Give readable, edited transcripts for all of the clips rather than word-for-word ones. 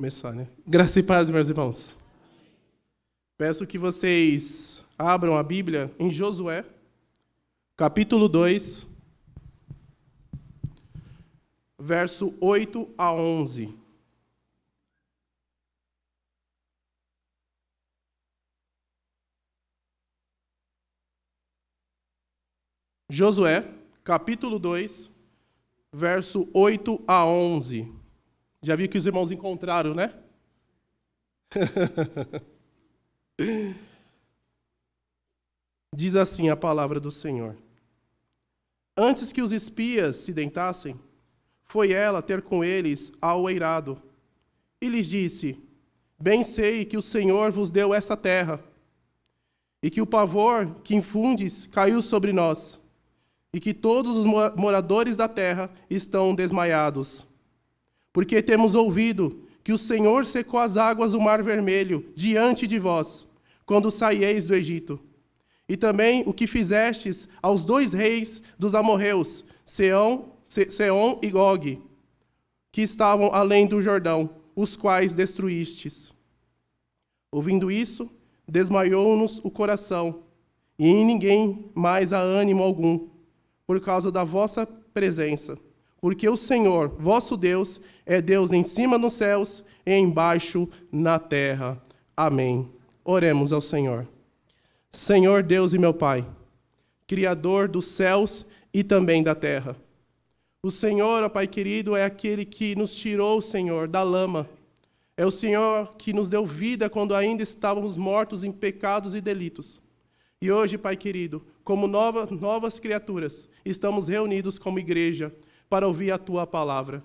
Começar, né? Graça e paz, meus irmãos. Peço que vocês abram a Bíblia em Josué, capítulo 2, verso 8 a 11. Josué, capítulo 2, verso 8 a 11. Já vi que os irmãos encontraram, né? Diz assim a palavra do Senhor. Antes que os espias se deitassem, foi ela ter com eles ao eirado, e lhes disse: Bem sei que o Senhor vos deu esta terra, e que o pavor que infundes caiu sobre nós, e que todos os moradores da terra estão desmaiados. Porque temos ouvido que o Senhor secou as águas do Mar Vermelho diante de vós, quando saíeis do Egito. E também o que fizestes aos dois reis dos amorreus, Sehon e Og, que estavam além do Jordão, os quais destruístes. Ouvindo isso, desmaiou-nos o coração, e em ninguém mais há ânimo algum, por causa da vossa presença. Porque o Senhor, vosso Deus, é Deus em cima nos céus e embaixo na terra. Amém. Oremos ao Senhor. Senhor Deus e meu Pai, Criador dos céus e também da terra. O Senhor, ó Pai querido, é aquele que nos tirou, Senhor, da lama. É o Senhor que nos deu vida quando ainda estávamos mortos em pecados e delitos. E hoje, Pai querido, como novas criaturas, estamos reunidos como igreja para ouvir a Tua palavra.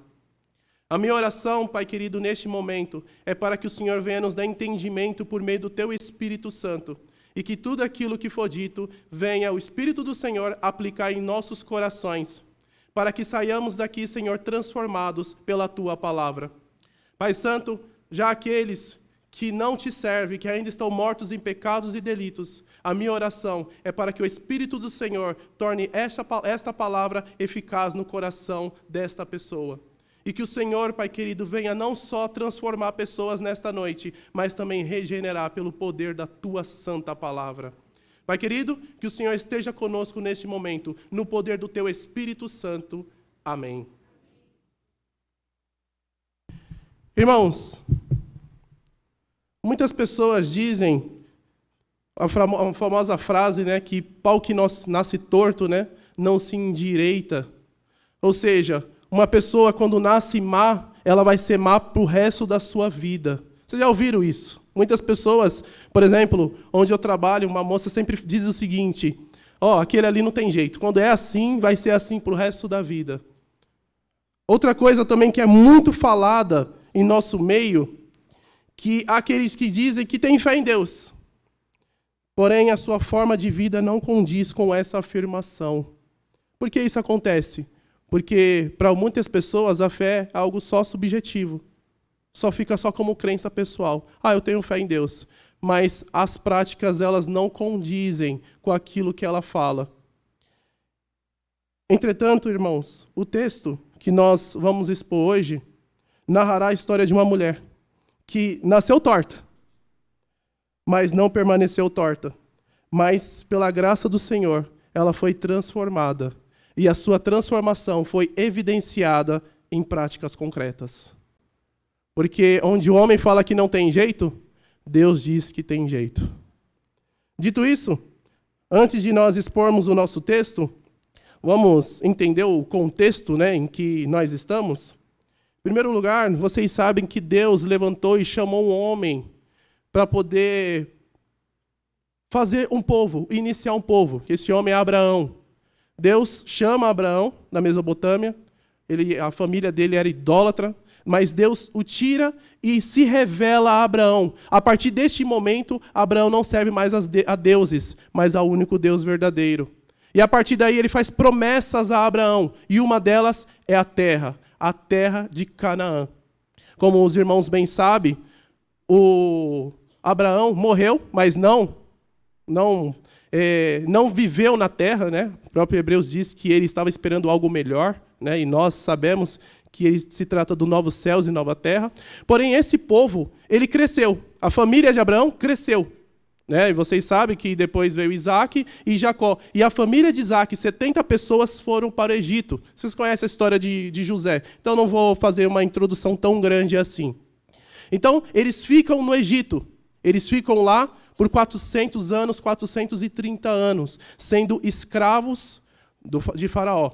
A minha oração, Pai querido, neste momento, é para que o Senhor venha nos dar entendimento por meio do Teu Espírito Santo, e que tudo aquilo que for dito, venha o Espírito do Senhor aplicar em nossos corações, para que saiamos daqui, Senhor, transformados pela Tua palavra. Pai Santo, já aqueles que não Te servem, que ainda estão mortos em pecados e delitos, a minha oração é para que o Espírito do Senhor torne esta palavra eficaz no coração desta pessoa. E que o Senhor, Pai querido, venha não só transformar pessoas nesta noite, mas também regenerar pelo poder da Tua santa palavra. Pai querido, que o Senhor esteja conosco neste momento, no poder do Teu Espírito Santo. Amém. Irmãos, muitas pessoas dizem a famosa frase, né, que pau que nasce torto, né, não se endireita. Ou seja, uma pessoa quando nasce má, ela vai ser má para o resto da sua vida. Vocês já ouviram isso? Muitas pessoas, por exemplo, onde eu trabalho, uma moça sempre diz o seguinte: aquele ali não tem jeito. Quando é assim, vai ser assim para o resto da vida. Outra coisa também que é muito falada em nosso meio, que há aqueles que dizem que têm fé em Deus. Porém, a sua forma de vida não condiz com essa afirmação. Por que isso acontece? Porque, para muitas pessoas, a fé é algo só subjetivo. Só fica só como crença pessoal. Eu tenho fé em Deus. Mas as práticas, elas não condizem com aquilo que ela fala. Entretanto, irmãos, o texto que nós vamos expor hoje narrará a história de uma mulher que nasceu torta, mas não permaneceu torta. Mas, pela graça do Senhor, ela foi transformada. E a sua transformação foi evidenciada em práticas concretas. Porque onde o homem fala que não tem jeito, Deus diz que tem jeito. Dito isso, antes de nós expormos o nosso texto, vamos entender o contexto, né, em que nós estamos. Em primeiro lugar, vocês sabem que Deus levantou e chamou um homem para poder fazer um povo, iniciar um povo. Esse homem é Abraão. Deus chama Abraão da Mesopotâmia, a família dele era idólatra, mas Deus o tira e se revela a Abraão. A partir deste momento, Abraão não serve mais a deuses, mas ao único Deus verdadeiro. E a partir daí ele faz promessas a Abraão, e uma delas é a terra de Canaã. Como os irmãos bem sabem, o Abraão morreu, mas não viveu na terra, né? O próprio Hebreus diz que ele estava esperando algo melhor, né? E nós sabemos que ele se trata do novos céus e nova terra. Porém, esse povo, ele cresceu. A família de Abraão cresceu. E vocês sabem que depois veio Isaac e Jacó. E a família de Isaac, 70 pessoas foram para o Egito. Vocês conhecem a história de José. Então, não vou fazer uma introdução tão grande assim. Então, eles ficam no Egito. Eles ficam lá por 400 anos, 430 anos, sendo escravos de Faraó.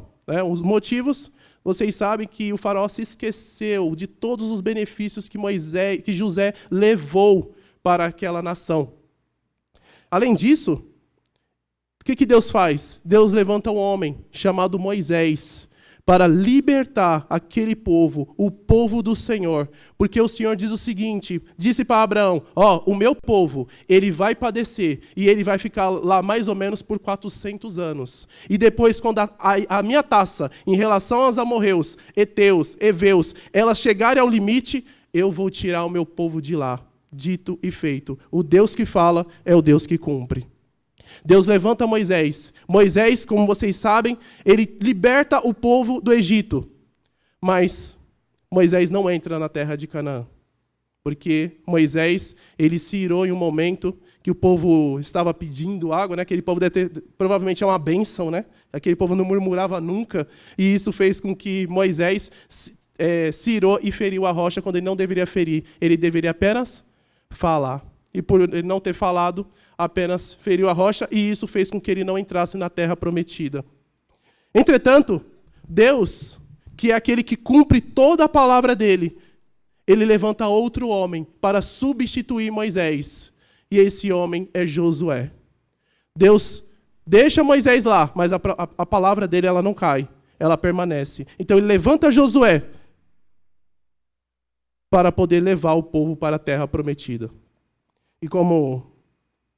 Os motivos, vocês sabem que o Faraó se esqueceu de todos os benefícios que José levou para aquela nação. Além disso, o que Deus faz? Deus levanta um homem chamado Moisés para libertar aquele povo, o povo do Senhor. Porque o Senhor diz o seguinte, disse para Abraão, o meu povo, ele vai padecer e ele vai ficar lá mais ou menos por 400 anos. E depois, quando a minha taça, em relação aos amorreus, heteus, heveus, elas chegarem ao limite, eu vou tirar o meu povo de lá. Dito e feito. O Deus que fala é o Deus que cumpre. Deus levanta Moisés. Moisés, como vocês sabem, ele liberta o povo do Egito. Mas Moisés não entra na terra de Canaã. Porque Moisés, ele se irou em um momento que o povo estava pedindo água, Aquele povo provavelmente é uma bênção, Aquele povo não murmurava nunca. E isso fez com que Moisés se irou e feriu a rocha quando ele não deveria ferir. Ele deveria apenas falar. E por ele não ter falado, apenas feriu a rocha, e isso fez com que ele não entrasse na terra prometida. Entretanto, Deus, que é aquele que cumpre toda a palavra dele, ele levanta outro homem para substituir Moisés. E esse homem é Josué. Deus deixa Moisés lá, mas a palavra dele ela não cai, ela permanece. Então ele levanta Josué para poder levar o povo para a terra prometida. E como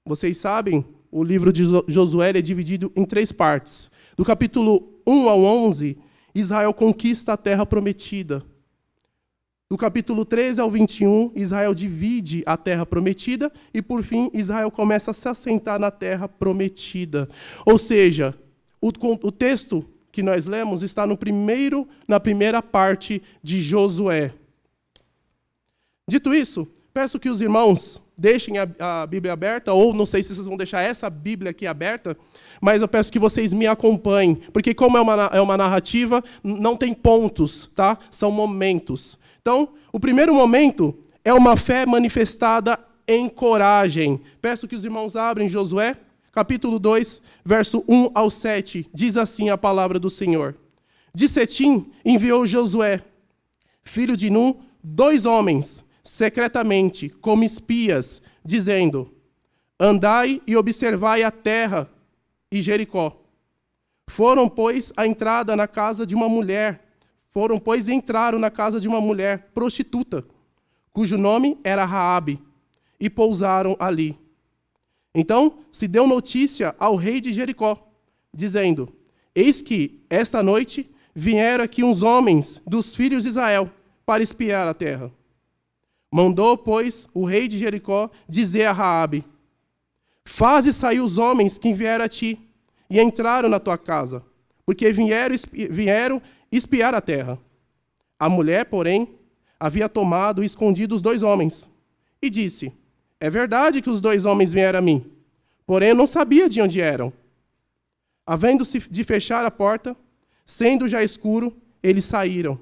vocês sabem, o livro de Josué é dividido em 3 partes. Do capítulo 1 ao 11, Israel conquista a terra prometida. Do capítulo 13 ao 21, Israel divide a terra prometida e, por fim, Israel começa a se assentar na terra prometida. Ou seja, o texto que nós lemos está na primeira parte de Josué. Dito isso, peço que os irmãos deixem a Bíblia aberta, ou não sei se vocês vão deixar essa Bíblia aqui aberta, mas eu peço que vocês me acompanhem, porque como é uma narrativa, não tem pontos, tá? São momentos. Então, o primeiro momento é uma fé manifestada em coragem. Peço que os irmãos abrem Josué, capítulo 2, verso 1 ao 7. Diz assim a palavra do Senhor. De Setim enviou Josué, filho de Nun, 2 homens, secretamente, como espias, dizendo: andai e observai a terra e Jericó. Foram, pois, entraram na casa de uma mulher prostituta, cujo nome era Raabe, e pousaram ali. Então se deu notícia ao rei de Jericó, dizendo: eis que, esta noite, vieram aqui uns homens dos filhos de Israel para espiar a terra. Mandou, pois, o rei de Jericó dizer a Raabe: faze sair os homens que vieram a ti e entraram na tua casa, porque vieram espiar a terra. A mulher, porém, havia tomado e escondido os 2 homens, e disse: é verdade que os 2 homens vieram a mim, porém eu não sabia de onde eram. Havendo-se de fechar a porta, sendo já escuro, eles saíram.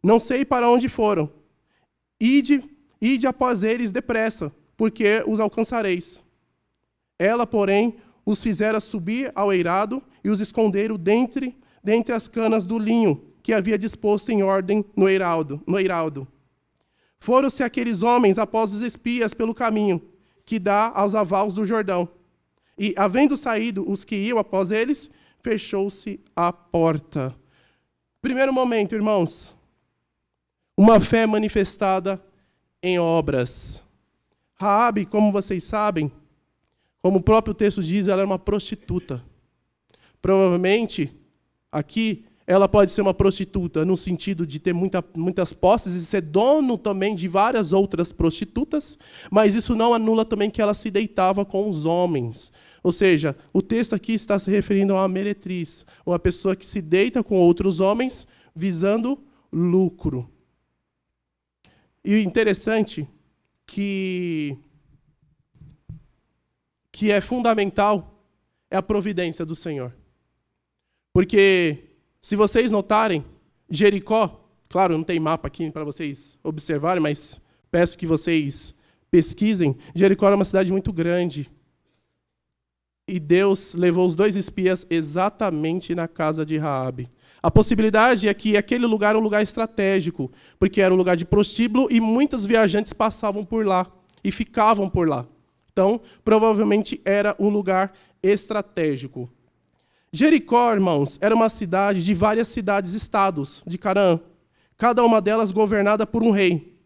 Não sei para onde foram. Ide após eles depressa, porque os alcançareis. Ela, porém, os fizera subir ao eirado e os esconderam dentre as canas do linho que havia disposto em ordem no eirado. Foram-se aqueles homens após os espias pelo caminho que dá aos avalos do Jordão. E, havendo saído os que iam após eles, fechou-se a porta. Primeiro momento, irmãos, uma fé manifestada em obras. Raabe, como vocês sabem, como o próprio texto diz, ela é uma prostituta. Provavelmente, aqui, ela pode ser uma prostituta no sentido de ter muitas posses e ser dono também de várias outras prostitutas, mas isso não anula também que ela se deitava com os homens. Ou seja, o texto aqui está se referindo a uma meretriz, uma pessoa que se deita com outros homens, visando lucro. E o interessante que é fundamental é a providência do Senhor. Porque, se vocês notarem, Jericó, claro, não tem mapa aqui para vocês observarem, mas peço que vocês pesquisem. Jericó era uma cidade muito grande. E Deus levou os 2 espias exatamente na casa de Raabe. A possibilidade é que aquele lugar era um lugar estratégico, porque era um lugar de prostíbulo e muitos viajantes passavam por lá e ficavam por lá. Então, provavelmente era um lugar estratégico. Jericó, irmãos, era uma cidade de várias cidades-estados de Canaã, cada uma delas governada por um rei.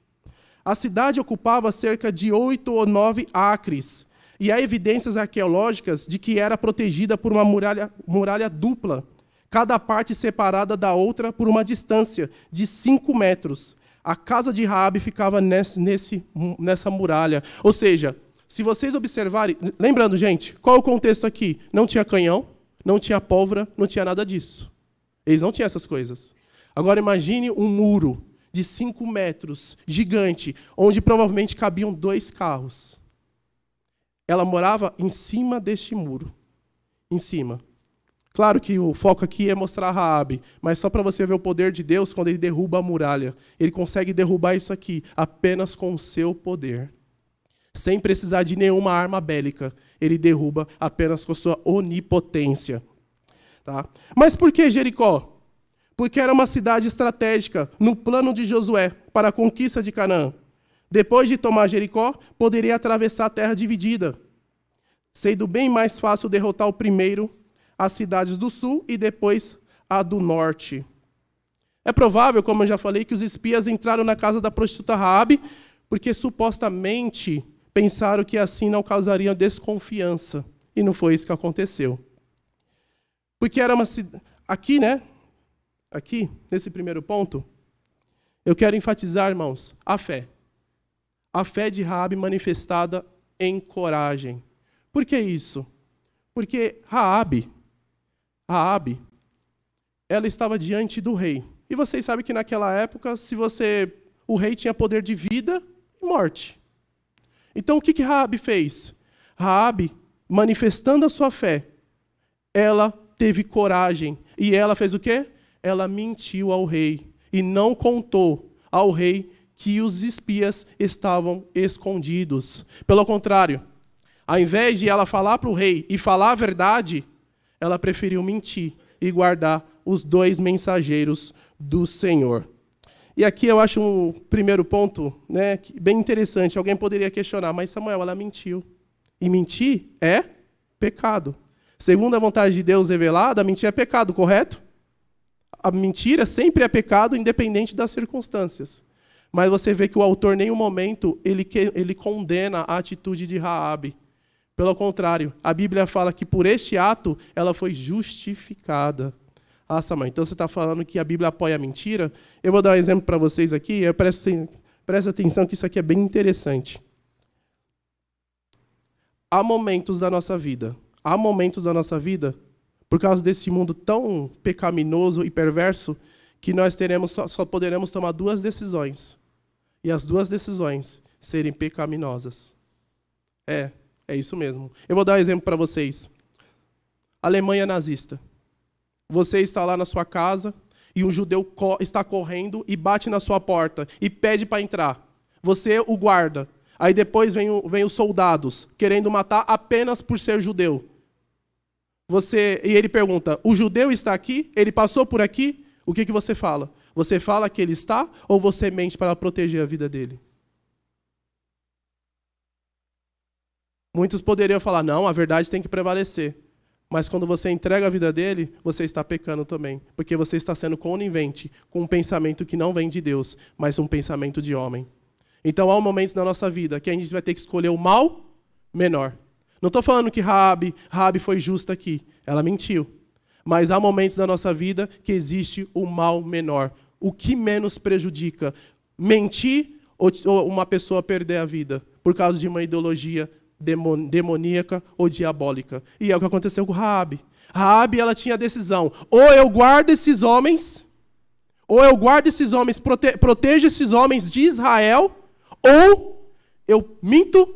A cidade ocupava cerca de 8 ou 9 acres, e há evidências arqueológicas de que era protegida por uma muralha dupla, cada parte separada da outra por uma distância de 5 metros. A casa de Raabe ficava nessa muralha. Ou seja, se vocês observarem... Lembrando, gente, qual é o contexto aqui? Não tinha canhão, não tinha pólvora, não tinha nada disso. Eles não tinham essas coisas. Agora imagine um muro de 5 metros, gigante, onde provavelmente cabiam 2 carros. Ela morava em cima deste muro. Em cima. Claro que o foco aqui é mostrar Raabe, mas só para você ver o poder de Deus quando ele derruba a muralha. Ele consegue derrubar isso aqui apenas com o seu poder. Sem precisar de nenhuma arma bélica. Ele derruba apenas com a sua onipotência. Tá? Mas por que Jericó? Porque era uma cidade estratégica no plano de Josué para a conquista de Canaã. Depois de tomar Jericó, poderia atravessar a terra dividida, sendo bem mais fácil derrotar o primeiro as cidades do sul e depois a do norte. É provável, como eu já falei, que os espias entraram na casa da prostituta Raabe, porque supostamente pensaram que assim não causariam desconfiança. E não foi isso que aconteceu. Porque era uma cidade... Aqui, né? Aqui, nesse primeiro ponto, eu quero enfatizar, irmãos, a fé. A fé de Raabe manifestada em coragem. Por que isso? Porque Raabe, ela estava diante do rei. E vocês sabem que naquela época, o rei tinha poder de vida e morte. Então, o que Raabe fez? Raabe, manifestando a sua fé, ela teve coragem. E ela fez o quê? Ela mentiu ao rei e não contou ao rei que os espias estavam escondidos. Pelo contrário, ao invés de ela falar para o rei e falar a verdade, ela preferiu mentir e guardar os 2 mensageiros do Senhor. E aqui eu acho um primeiro ponto, né, bem interessante. Alguém poderia questionar, mas Samuel, ela mentiu. E mentir é pecado. Segundo a vontade de Deus revelada, mentir é pecado, correto? A mentira sempre é pecado, independente das circunstâncias. Mas você vê que o autor, em nenhum momento, ele condena a atitude de Raabe. Pelo contrário, a Bíblia fala que por este ato ela foi justificada. Ah, Samuel, então você está falando que a Bíblia apoia a mentira? Eu vou dar um exemplo para vocês aqui. Presta atenção que isso aqui é bem interessante. Há momentos da nossa vida, por causa desse mundo tão pecaminoso e perverso, que nós só poderemos tomar 2 decisões. E as 2 decisões serem pecaminosas. É isso mesmo. Eu vou dar um exemplo para vocês. Alemanha nazista. Você está lá na sua casa e um judeu está correndo e bate na sua porta e pede para entrar. Você o guarda. Aí depois vem os soldados querendo matar apenas por ser judeu. E ele pergunta, o judeu está aqui? Ele passou por aqui? O que você fala? Você fala que ele está ou você mente para proteger a vida dele? Muitos poderiam falar, não, a verdade tem que prevalecer. Mas quando você entrega a vida dele, você está pecando também. Porque você está sendo conivente com um pensamento que não vem de Deus, mas um pensamento de homem. Então há um momento na nossa vida que a gente vai ter que escolher o mal menor. Não estou falando que Raabe foi justa aqui. Ela mentiu. Mas há momentos na nossa vida que existe o mal menor. O que menos prejudica? Mentir ou uma pessoa perder a vida por causa de uma ideologia demoníaca ou diabólica. E é o que aconteceu com Raabe. Raabe, ela tinha a decisão. Ou eu guardo esses homens, Ou eu guardo esses homens, protejo esses homens de Israel, ou eu minto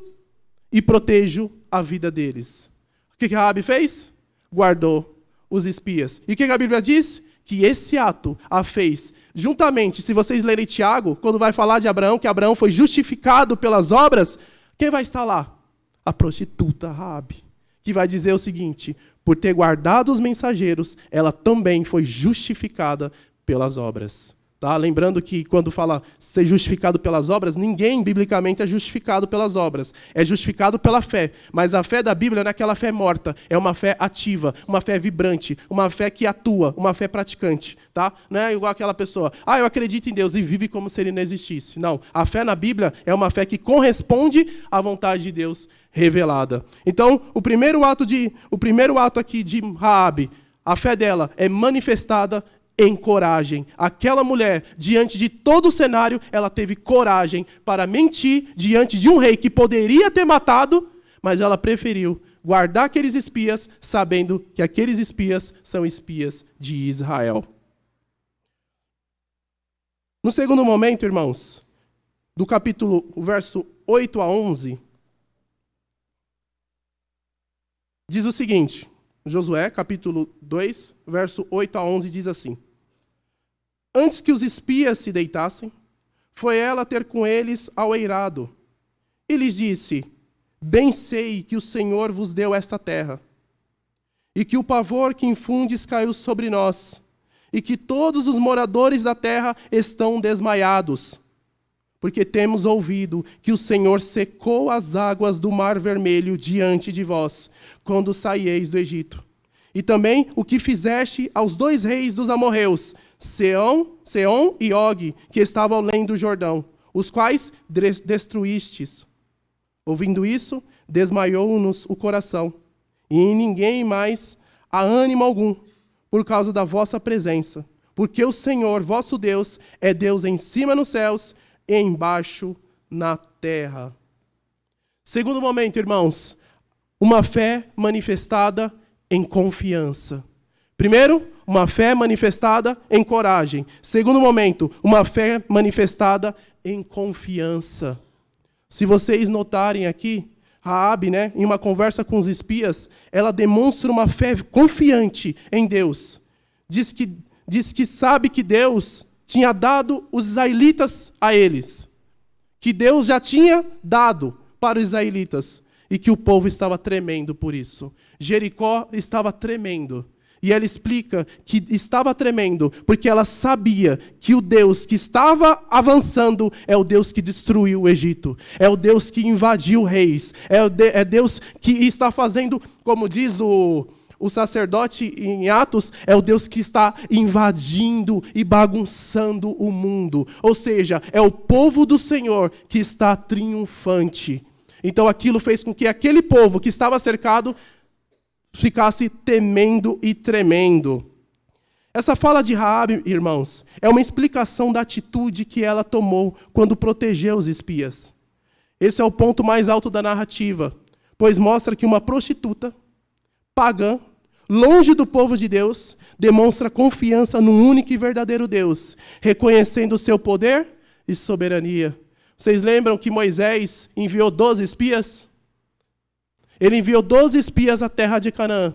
e protejo a vida deles. O que Raabe fez? Guardou os espias. E o que a Bíblia diz? Que esse ato a fez juntamente. Se vocês lerem Tiago, quando vai falar de Abraão, que Abraão foi justificado pelas obras, quem vai estar lá? A prostituta Raabe, que vai dizer o seguinte: por ter guardado os mensageiros, ela também foi justificada pelas obras. Tá? Lembrando que quando fala ser justificado pelas obras, ninguém biblicamente é justificado pelas obras. É justificado pela fé. Mas a fé da Bíblia não é aquela fé morta, é uma fé ativa, uma fé vibrante, uma fé que atua, uma fé praticante. Tá? Não é igual aquela pessoa, eu acredito em Deus e vive como se ele não existisse. Não, a fé na Bíblia é uma fé que corresponde à vontade de Deus revelada. Então, o primeiro ato aqui de Raabe, a fé dela é manifestada em coragem. Aquela mulher, diante de todo o cenário, ela teve coragem para mentir diante de um rei que poderia ter matado, mas ela preferiu guardar aqueles espias, sabendo que aqueles espias são espias de Israel. No segundo momento, irmãos, do capítulo, verso 8 a 11, diz o seguinte: Josué, capítulo 2, verso 8 a 11, diz assim: antes que os espias se deitassem, foi ela ter com eles ao eirado. E lhes disse: bem sei que o Senhor vos deu esta terra, e que o pavor que infundes caiu sobre nós, e que todos os moradores da terra estão desmaiados, porque temos ouvido que o Senhor secou as águas do Mar Vermelho diante de vós, quando saíeis do Egito. E também o que fizeste aos 2 reis dos amorreus, Seom e Og, que estavam além do Jordão, os quais destruístes. Ouvindo isso, desmaiou-nos o coração, e em ninguém mais há ânimo algum, por causa da vossa presença. Porque o Senhor, vosso Deus, é Deus em cima nos céus e embaixo na terra. Segundo momento, irmãos, uma fé manifestada em confiança. Primeiro, uma fé manifestada em coragem. Segundo momento, uma fé manifestada em confiança. Se vocês notarem aqui, Raabe, em uma conversa com os espias, ela demonstra uma fé confiante em Deus. Diz que sabe que Deus tinha dado os israelitas a eles. Que Deus já tinha dado para os israelitas. E que o povo estava tremendo por isso. Jericó estava tremendo. E ela explica que estava tremendo porque ela sabia que o Deus que estava avançando é o Deus que destruiu o Egito. É o Deus que invadiu reis. É Deus que está fazendo, como diz o sacerdote em Atos, é o Deus que está invadindo e bagunçando o mundo. Ou seja, é o povo do Senhor que está triunfante. Então aquilo fez com que aquele povo que estava cercado ficasse temendo e tremendo. Essa fala de Raabe, irmãos, é uma explicação da atitude que ela tomou quando protegeu os espias. Esse é o ponto mais alto da narrativa, pois mostra que uma prostituta pagã, longe do povo de Deus, demonstra confiança no único e verdadeiro Deus, reconhecendo o seu poder e soberania. Vocês lembram que Moisés enviou 12 espias? Ele enviou 12 espias à terra de Canaã.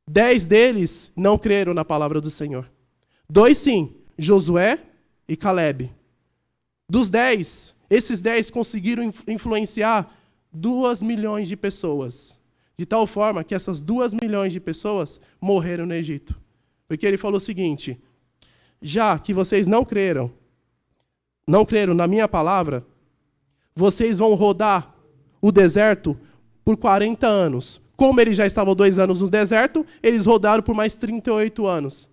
10 deles não creram na palavra do Senhor. 2 sim, Josué e Calebe. Dos 10, esses 10 conseguiram influenciar 2 milhões de pessoas. De tal forma que essas 2 milhões de pessoas morreram no Egito. Porque ele falou o seguinte: já que vocês não creram na minha palavra, vocês vão rodar o deserto por 40 anos. Como eles já estavam 2 anos no deserto, eles rodaram por mais 38 anos.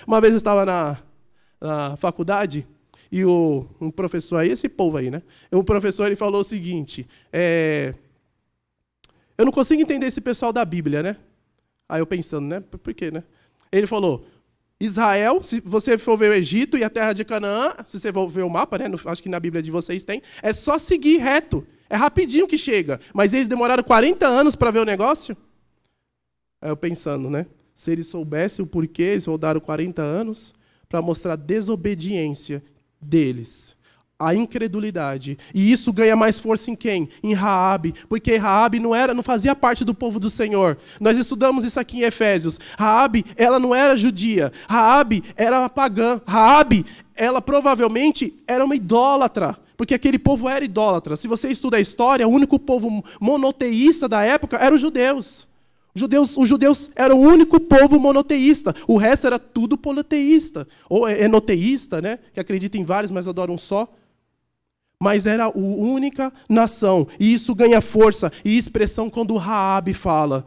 Uma vez eu estava na faculdade e um professor aí, esse povo aí, o professor ele falou o seguinte: eu não consigo entender esse pessoal da Bíblia, Aí eu pensando, por quê, Ele falou: Israel, se você for ver o Egito e a terra de Canaã, se você for ver o mapa, acho que na Bíblia de vocês tem, é só seguir reto. É rapidinho que chega. Mas eles demoraram 40 anos para ver o negócio? Aí eu pensando, se eles soubessem o porquê, eles rodaram 40 anos, para mostrar a desobediência deles, a incredulidade. E isso ganha mais força em quem? Em Raabe, porque Raabe não fazia parte do povo do Senhor. Nós estudamos isso aqui em Efésios. Raabe, ela não era judia. Raabe era pagã. Raabe, ela provavelmente era uma idólatra, porque aquele povo era idólatra. Se você estuda a história, o único povo monoteísta da época eram os judeus. Os judeus eram o único povo monoteísta. O resto era tudo politeísta. Ou enoteísta, né? Que acredita em vários, mas adora um só. Mas era a única nação. E isso ganha força e expressão quando Raabe fala.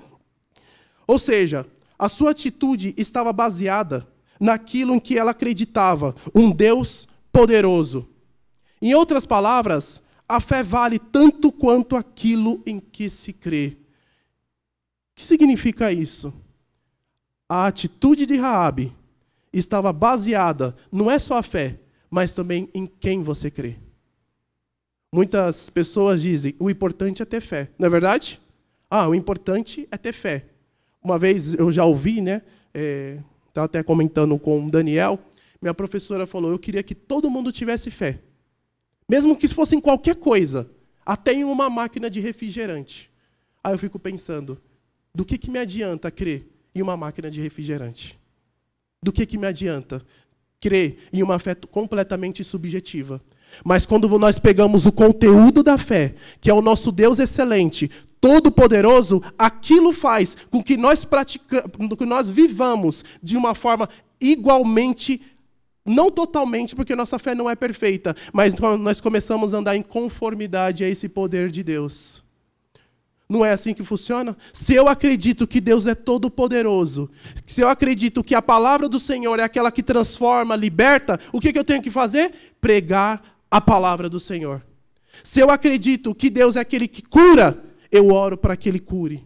Ou seja, a sua atitude estava baseada naquilo em que ela acreditava. Um Deus poderoso. Em outras palavras, a fé vale tanto quanto aquilo em que se crê. O que significa isso? A atitude de Raabe estava baseada, não é só a fé, mas também em quem você crê. Muitas pessoas dizem, o importante é ter fé. Não é verdade? O importante é ter fé. Uma vez eu já ouvi, né? Estava até comentando com o Daniel, minha professora falou, eu queria que todo mundo tivesse fé. Mesmo que fosse em qualquer coisa, até em uma máquina de refrigerante. Aí eu fico pensando, do que me adianta crer em uma máquina de refrigerante? Do que me adianta crer em uma fé completamente subjetiva? Mas quando nós pegamos o conteúdo da fé, que é o nosso Deus excelente, todo-poderoso, aquilo faz com que nós que nós vivamos de uma forma igualmente, não totalmente, porque nossa fé não é perfeita, mas nós começamos a andar em conformidade a esse poder de Deus. Não é assim que funciona? Se eu acredito que Deus é todo-poderoso, se eu acredito que a palavra do Senhor é aquela que transforma, liberta, o que eu tenho que fazer? Pregar a palavra do Senhor. Se eu acredito que Deus é aquele que cura, eu oro para que Ele cure.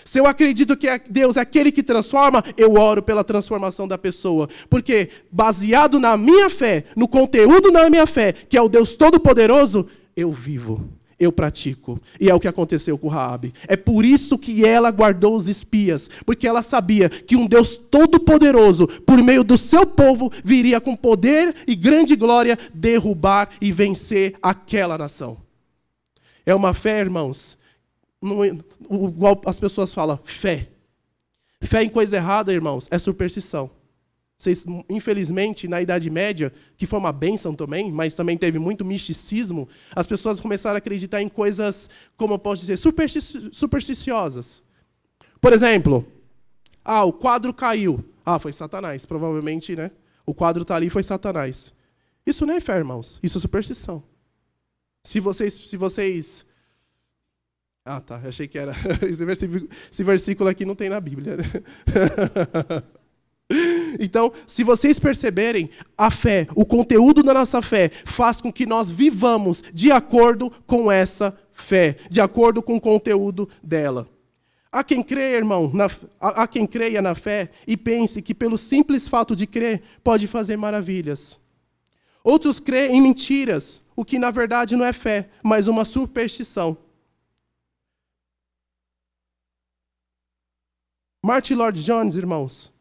Se eu acredito que Deus é aquele que transforma, eu oro pela transformação da pessoa. Porque baseado na minha fé, no conteúdo da minha fé, que é o Deus Todo-Poderoso, eu vivo. Eu pratico. E é o que aconteceu com Raabe. É por isso que ela guardou os espias. Porque ela sabia que um Deus todo-poderoso, por meio do seu povo, viria com poder e grande glória derrubar e vencer aquela nação. É uma fé, irmãos, igual as pessoas falam, fé. Fé em coisa errada, irmãos, é superstição. Vocês, infelizmente, na Idade Média, que foi uma bênção também, mas também teve muito misticismo, as pessoas começaram a acreditar em coisas, como eu posso dizer, supersticiosas. Por exemplo, o quadro caiu. Foi Satanás, provavelmente, né? O quadro está ali, foi Satanás. Isso não é fé, irmãos. Isso é superstição. Se vocês... tá, achei que era... Esse versículo aqui não tem na Bíblia, né? Então, se vocês perceberem, a fé, o conteúdo da nossa fé, faz com que nós vivamos de acordo com essa fé, de acordo com o conteúdo dela. Há quem creia, irmão, há quem creia na fé e pense que pelo simples fato de crer, pode fazer maravilhas. Outros creem em mentiras, o que na verdade não é fé, mas uma superstição. Martin Lloyd-Jones, irmãos,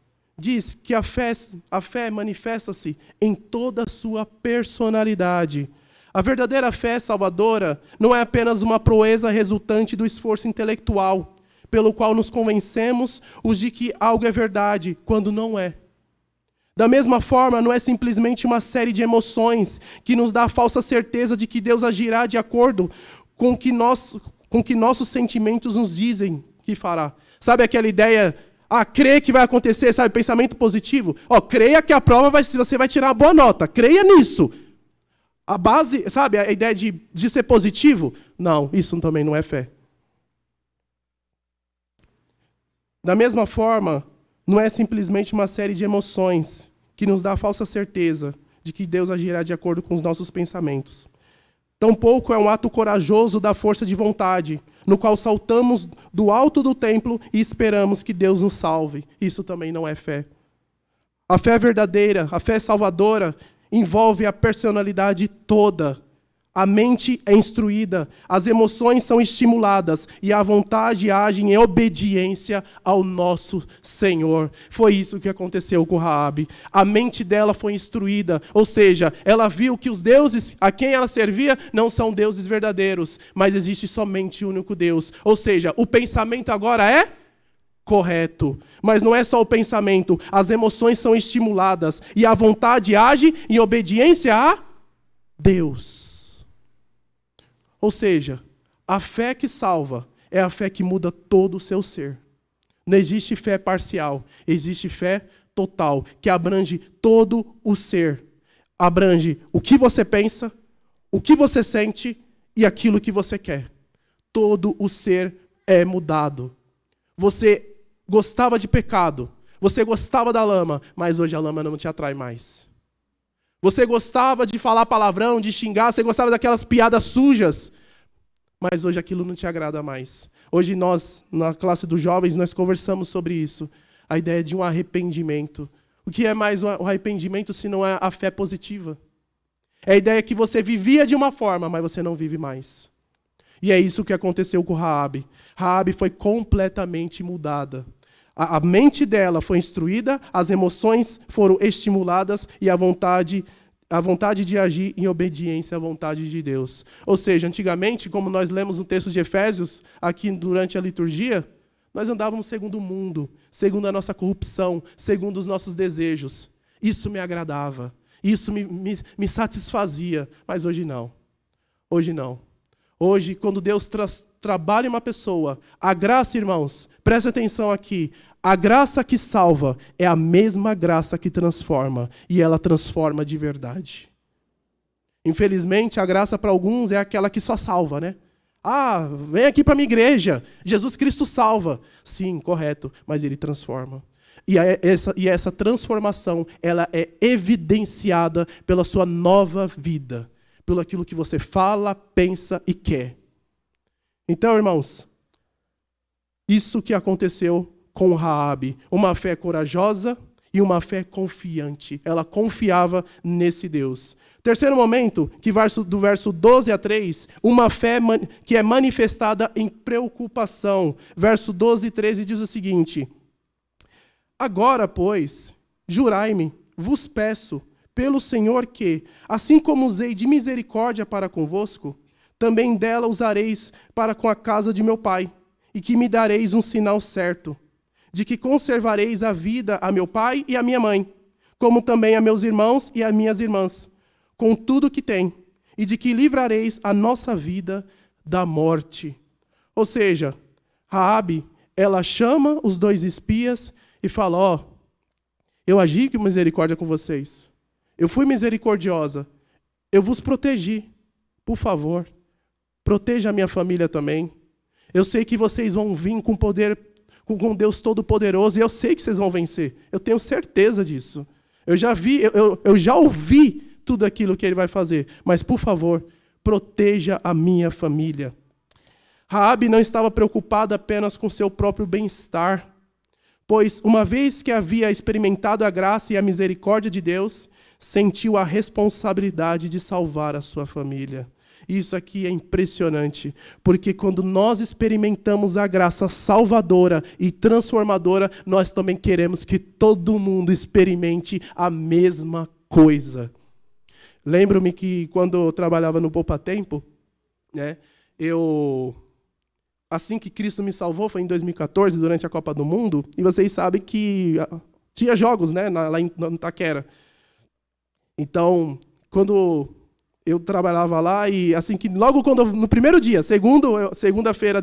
diz que a fé manifesta-se em toda a sua personalidade. A verdadeira fé salvadora não é apenas uma proeza resultante do esforço intelectual, pelo qual nos convencemos de que algo é verdade, quando não é. Da mesma forma, não é simplesmente uma série de emoções que nos dá a falsa certeza de que Deus agirá de acordo com que nossos sentimentos nos dizem que fará. Sabe aquela ideia... creia que vai acontecer, sabe, pensamento positivo. Creia que a prova você vai tirar uma boa nota. Creia nisso. A base, sabe, a ideia de ser positivo? Não, isso também não é fé. Da mesma forma, não é simplesmente uma série de emoções que nos dá a falsa certeza de que Deus agirá de acordo com os nossos pensamentos. Tampouco é um ato corajoso da força de vontade, no qual saltamos do alto do templo e esperamos que Deus nos salve. Isso também não é fé. A fé verdadeira, a fé salvadora, envolve a personalidade toda, A mente é instruída, as emoções são estimuladas e a vontade age em obediência ao nosso Senhor. Foi isso que aconteceu com Raabe. A mente dela foi instruída, ou seja, ela viu que os deuses a quem ela servia não são deuses verdadeiros, mas existe somente um único Deus. Ou seja, o pensamento agora é correto. Mas não é só o pensamento, as emoções são estimuladas e a vontade age em obediência a Deus. Ou seja, a fé que salva é a fé que muda todo o seu ser. Não existe fé parcial, existe fé total, que abrange todo o ser. Abrange o que você pensa, o que você sente e aquilo que você quer. Todo o ser é mudado. Você gostava de pecado, você gostava da lama, mas hoje a lama não te atrai mais. Você gostava de falar palavrão, de xingar, você gostava daquelas piadas sujas, mas hoje aquilo não te agrada mais. Hoje nós, na classe dos jovens, nós conversamos sobre isso. A ideia de um arrependimento. O que é mais um arrependimento se não é a fé positiva? É a ideia que você vivia de uma forma, mas você não vive mais. E é isso que aconteceu com Raabe. Raabe foi completamente mudada. A mente dela foi instruída, as emoções foram estimuladas e a vontade de agir em obediência à vontade de Deus. Ou seja, antigamente, como nós lemos no texto de Efésios, aqui durante a liturgia, nós andávamos segundo o mundo, segundo a nossa corrupção, segundo os nossos desejos. Isso me agradava, isso me satisfazia, mas hoje não. Hoje não. Hoje, quando Deus trabalha em uma pessoa, a graça, irmãos, preste atenção aqui, a graça que salva é a mesma graça que transforma, e ela transforma de verdade. Infelizmente, a graça para alguns é aquela que só salva, né? Ah, vem aqui para a minha igreja, Jesus Cristo salva. Sim, correto, mas ele transforma. E essa transformação, ela é evidenciada pela sua nova vida, pelo aquilo que você fala, pensa e quer. Então, irmãos, isso que aconteceu com Raabe, uma fé corajosa e uma fé confiante. Ela confiava nesse Deus. Terceiro momento, que do verso 12 a 3, uma fé que é manifestada em preocupação. Verso 12 e 13 diz o seguinte: agora, pois, jurai-me, vos peço, pelo Senhor que, assim como usei de misericórdia para convosco, também dela usareis para com a casa de meu pai, e que me dareis um sinal certo, de que conservareis a vida a meu pai e a minha mãe, como também a meus irmãos e a minhas irmãs, com tudo que tem, e de que livrareis a nossa vida da morte. Ou seja, Raabe, ela chama os 2 espias e fala: ó, eu agi com misericórdia com vocês, eu fui misericordiosa, eu vos protegi, por favor, proteja a minha família também. Eu sei que vocês vão vir com poder, com Deus Todo-Poderoso, e eu sei que vocês vão vencer. Eu tenho certeza disso. Eu já ouvi tudo aquilo que ele vai fazer. Mas, por favor, proteja a minha família. Raabe não estava preocupada apenas com seu próprio bem-estar, pois, uma vez que havia experimentado a graça e a misericórdia de Deus, sentiu a responsabilidade de salvar a sua família. Isso aqui é impressionante, porque quando nós experimentamos a graça salvadora e transformadora, nós também queremos que todo mundo experimente a mesma coisa. Lembro-me que quando eu trabalhava no Poupa Tempo, né, assim que Cristo me salvou, foi em 2014, durante a Copa do Mundo, e vocês sabem que tinha jogos, né, lá em Itaquera. Então, quando eu trabalhava lá, e assim que logo no primeiro dia, segunda-feira,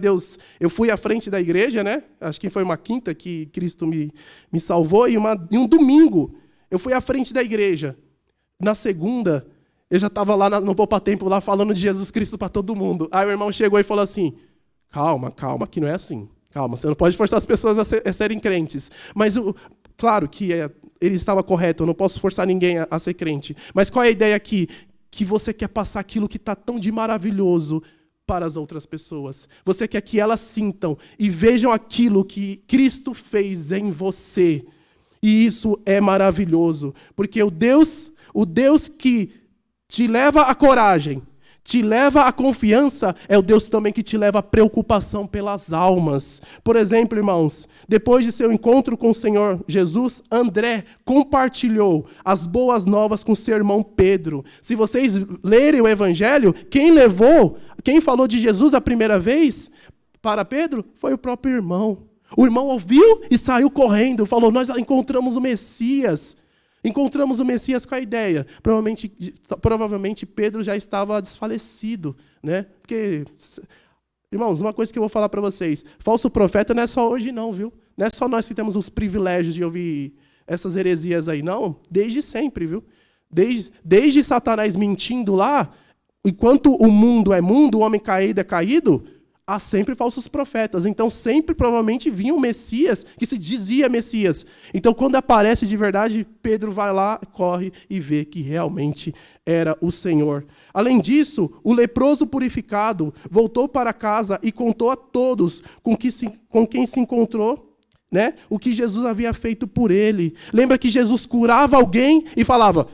eu fui à frente da igreja, né? Acho que foi uma quinta que Cristo me salvou, e um domingo eu fui à frente da igreja. Na segunda, eu já estava lá no Poupa Tempo, lá falando de Jesus Cristo para todo mundo. Aí o irmão chegou e falou assim: calma, que não é assim. Calma, você não pode forçar as pessoas a serem crentes. Mas, claro que ele estava correto, eu não posso forçar ninguém a ser crente. Mas qual é a ideia aqui? Que você quer passar aquilo que está tão de maravilhoso para as outras pessoas. Você quer que elas sintam e vejam aquilo que Cristo fez em você. E isso é maravilhoso, porque o Deus que te leva à coragem, te leva à confiança, é o Deus também que te leva à preocupação pelas almas. Por exemplo, irmãos, depois de seu encontro com o Senhor Jesus, André compartilhou as boas novas com seu irmão Pedro. Se vocês lerem o Evangelho, quem falou de Jesus a primeira vez para Pedro foi o próprio irmão. O irmão ouviu e saiu correndo, falou, nós encontramos o Messias. Encontramos o Messias com a ideia. Provavelmente Pedro já estava desfalecido, né? Porque, irmãos, uma coisa que eu vou falar para vocês. Falso profeta não é só hoje não, viu? Não é só nós que temos os privilégios de ouvir essas heresias aí, não. Desde sempre, viu? Desde Satanás mentindo lá, enquanto o mundo é mundo, o homem caído é caído, há sempre falsos profetas. Então, sempre, provavelmente, vinha um Messias que se dizia Messias. Então, quando aparece de verdade, Pedro vai lá, corre e vê que realmente era o Senhor. Além disso, o leproso purificado voltou para casa e contou a todos com quem se encontrou, né, o que Jesus havia feito por ele. Lembra que Jesus curava alguém e falava,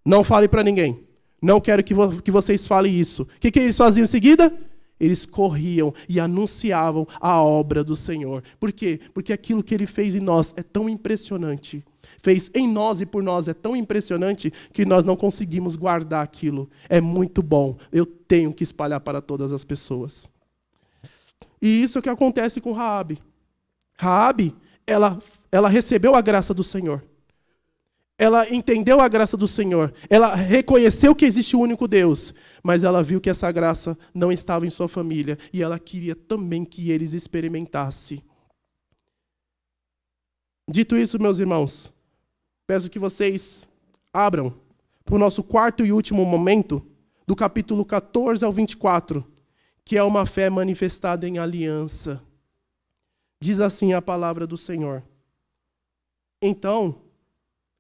não fale para ninguém. Não quero que vocês falem isso. O que eles faziam em seguida? Eles corriam e anunciavam a obra do Senhor. Por quê? Porque aquilo que Ele fez em nós é tão impressionante. Fez em nós e por nós é tão impressionante que nós não conseguimos guardar aquilo. É muito bom. Eu tenho que espalhar para todas as pessoas. E isso é o que acontece com Raabe. Raabe, ela recebeu a graça do Senhor. Ela entendeu a graça do Senhor. Ela reconheceu que existe o único Deus. Mas ela viu que essa graça não estava em sua família. E ela queria também que eles experimentassem. Dito isso, meus irmãos, peço que vocês abram para o nosso quarto e último momento, do capítulo 14 ao 24, que é uma fé manifestada em aliança. Diz assim a palavra do Senhor. Então,